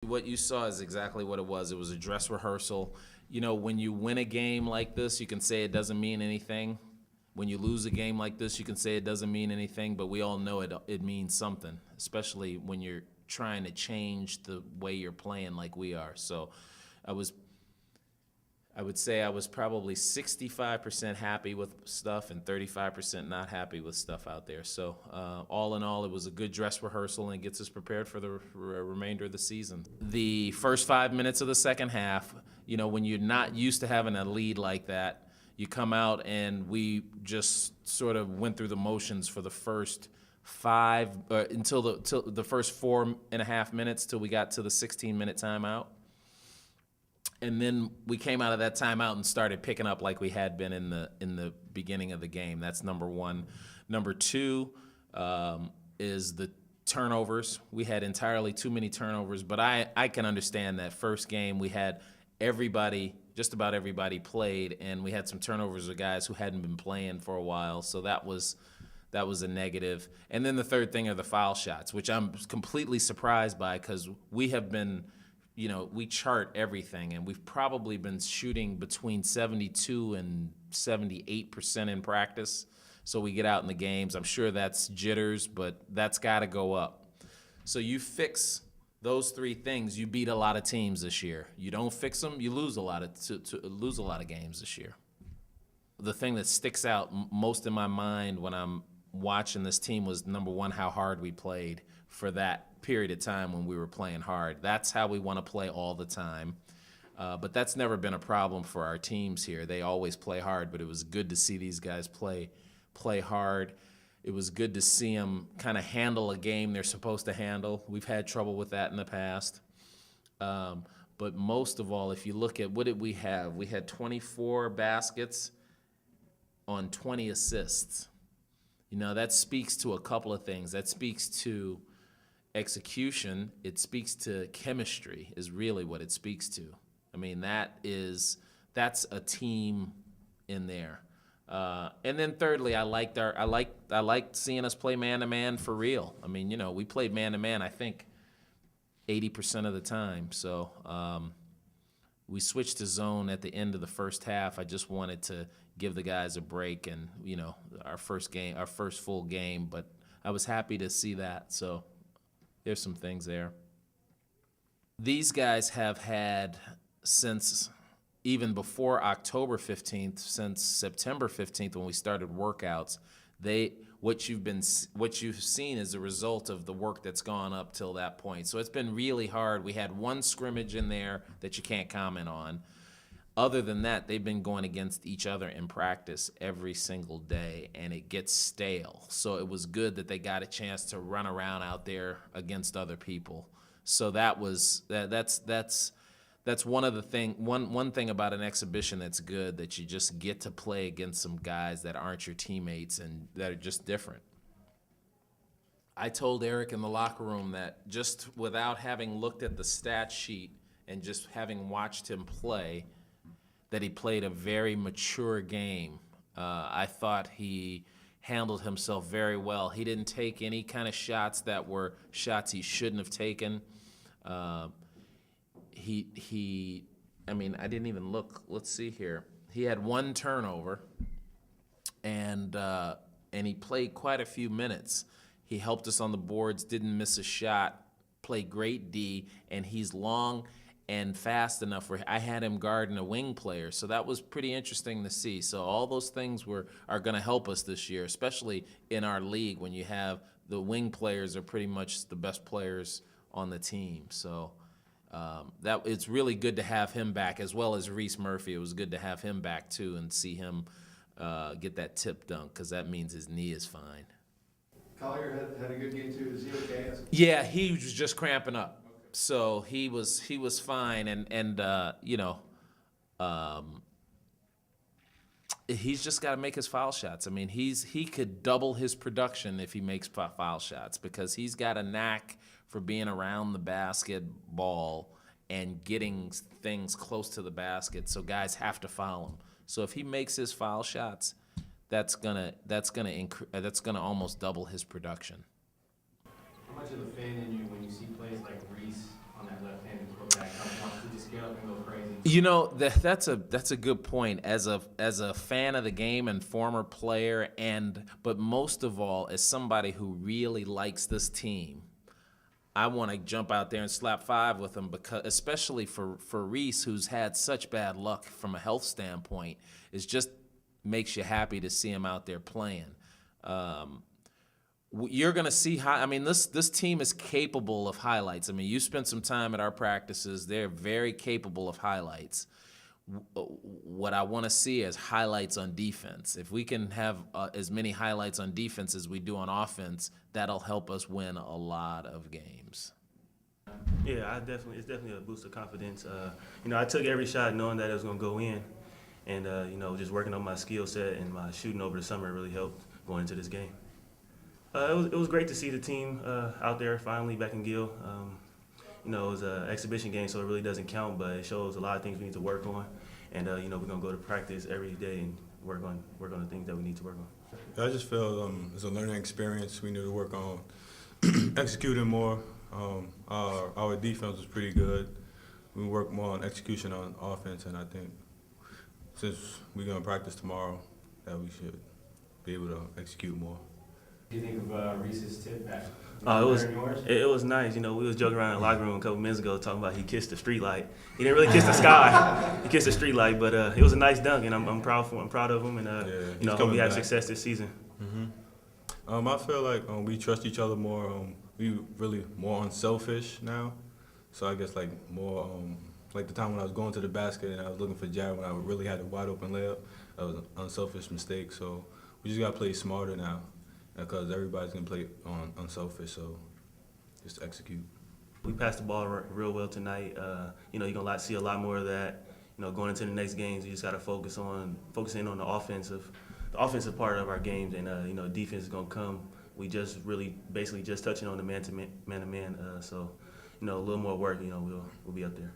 What you saw is exactly what it was. It was a dress rehearsal. You know, when you win a game like this, you can say it doesn't mean anything. When you lose a game like this, you can say it doesn't mean anything, but we all know it means something, especially when you're trying to change the way you're playing like we are. So I was I would say I was probably 65% happy with stuff and 35% not happy with stuff out there. So all in all, it was a good dress rehearsal and gets us prepared for the remainder of the season. The first 5 minutes of the second half, you know, when you're not used to having a lead like that, you come out and we just sort of went through the motions for the first until the first 4.5 minutes till we got to the 16-minute timeout. And then we came out of that timeout and started picking up like we had been in the beginning of the game. That's number one. Number two is the turnovers. We had entirely too many turnovers, but I can understand that first game we had just about everybody played, and we had some turnovers of guys who hadn't been playing for a while, so that was a negative. And then the third thing are the foul shots, which I'm completely surprised by because we have been – you know, we chart everything, and we've probably been shooting between 72 and 78% in practice. So we get out in the games. I'm sure that's jitters, but that's got to go up. So you fix those three things, you beat a lot of teams this year. You don't fix them, you lose a lot of games this year. The thing that sticks out most in my mind when I'm watching this team was, number one, how hard we played for that period of time when we were playing hard. That's how we want to play all the time. But that's never been a problem for our teams here. They always play hard, but it was good to see these guys play hard. It was good to see them kind of handle a game they're supposed to handle. We've had trouble with that in the past. But most of all, if you look at what did we have? We had 24 baskets on 20 assists. You know, that speaks to a couple of things. That speaks to execution. It speaks to chemistry is really what it speaks to. I mean, that's a team in there. And then thirdly, I liked seeing us play man-to-man for real. I mean, you know, we played man-to-man, I think, 80% of the time. So we switched to zone at the end of the first half. I just wanted to give the guys a break and, you know, our first full game. But I was happy to see that. So there's some things there. These guys have had since even before October 15th, since September 15th when we started workouts, what you've seen is a result of the work that's gone up till that point. So it's been really hard. We had one scrimmage in there that you can't comment on. Other than that, they've been going against each other in practice every single day, and it gets stale. So it was good that they got a chance to run around out there against other people. So that's one of the one thing about an exhibition that's good, that you just get to play against some guys that aren't your teammates and that are just different. I told Eric in the locker room that just without having looked at the stat sheet and just having watched him play, that he played a very mature game. I thought he handled himself very well. He didn't take any kind of shots that were shots he shouldn't have taken. I mean, I didn't even look. Let's see here. He had one turnover, and he played quite a few minutes. He helped us on the boards, didn't miss a shot, played great D, and he's long and fast enough where I had him guarding a wing player. So that was pretty interesting to see. So all those things are going to help us this year, especially in our league when you have the wing players are pretty much the best players on the team. So it's really good to have him back, as well as Reese Murphy. It was good to have him back too and see him get that tip dunk, because that means his knee is fine. Collier had a good game too. Is he okay? Yeah, he was just cramping up. So he was fine, and you know, he's just got to make his foul shots. I mean, he could double his production if he makes foul shots, because he's got a knack for being around the basketball and getting things close to the basket. So guys have to foul him. So if he makes his foul shots, that's gonna almost double his production. How much of a fan in you when you see plays like Reese on that left-hand You know, that's a good point. As a fan of the game and former player, but most of all, as somebody who really likes this team, I want to jump out there and slap five with them, because especially for Reese, who's had such bad luck from a health standpoint, it just makes you happy to see him out there playing. You're going to see how, I mean, this team is capable of highlights. I mean, you spent some time at our practices. They're very capable of highlights. What I want to see is highlights on defense. If we can have as many highlights on defense as we do on offense, that'll help us win a lot of games. Yeah, it's definitely a boost of confidence. I took every shot knowing that it was going to go in, and just working on my skill set and my shooting over the summer really helped going into this game. It was great to see the team out there finally back in Gill. It was an exhibition game, so it really doesn't count, but it shows a lot of things we need to work on. And we're gonna go to practice every day and work on the things that we need to work on. I just feel it's a learning experience. We need to work on executing more. Our defense was pretty good. We work more on execution on offense, and I think since we're gonna practice tomorrow, that we should be able to execute more. What do you think of Reese's tip back? It was nice. We was joking around in the locker room a couple minutes ago talking about he kissed the street light. He didn't really kiss the sky. He kissed the street light, but it was a nice dunk, and I'm proud of him, and I hope he has success this season. Mm-hmm. I feel like we trust each other more. We really more unselfish now. So I guess like more like the time when I was going to the basket and I was looking for Jared when I really had a wide open layup. That was an unselfish mistake. So we just gotta play smarter now, because everybody's gonna play on unselfish, so just execute. We passed the ball real well tonight. You're gonna see a lot more of that. Going into the next games, you just gotta focusing on the offensive part of our games, and defense is gonna come. We just really basically just touching on the man-to-man. So a little more work. We'll be up there.